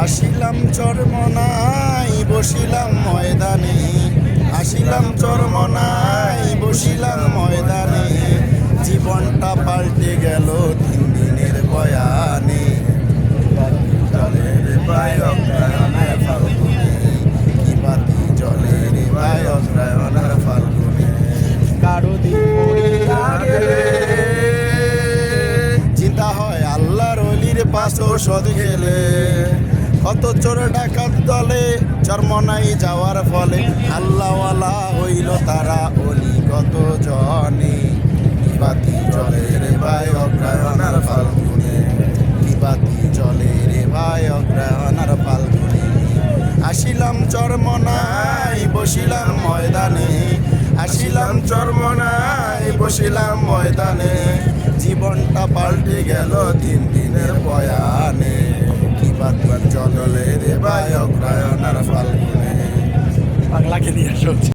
আসিলাম চরমনাই বসিলাম ময়দানে, আসিলাম চরমনাই বসিলাম ময়দানে, জীবনটা পাল্টে গেল 3 দিনের বয়ানে। জলের ভাই অগ্রায়ণের ফাল্গুনে, কি বাতি জলের ভাই অগ্রায়ণের ফাল্গুনে। কারো দিন পড়িয়া গেলে চিন্তা হয় আল্লাহর অলির পাশও সদ গেলে, কত চোর ডাকাত দলে চরমনাই যাওয়ার ফলে, আল্লাহওয়ালা হইল তারা অলি কত জনে। কি বাতি জলে রে ভাই অগ্রায়ণার ফাল্গুনে, কি বাতি জলে রে ভাই অগ্রায়ণার ফাল্গুনে। আসিলাম চরমনাই বসিলাম ময়দানে, আসিলাম চরমনাই বসিলাম ময়দানে, জীবনটা পাল্টে গেল 3 দিনের বয়ানে। কি বাতি জলে রে ভাই অগ্রায়ণার ফাল্গুনে। পাগলাকে নিয়ে আসো।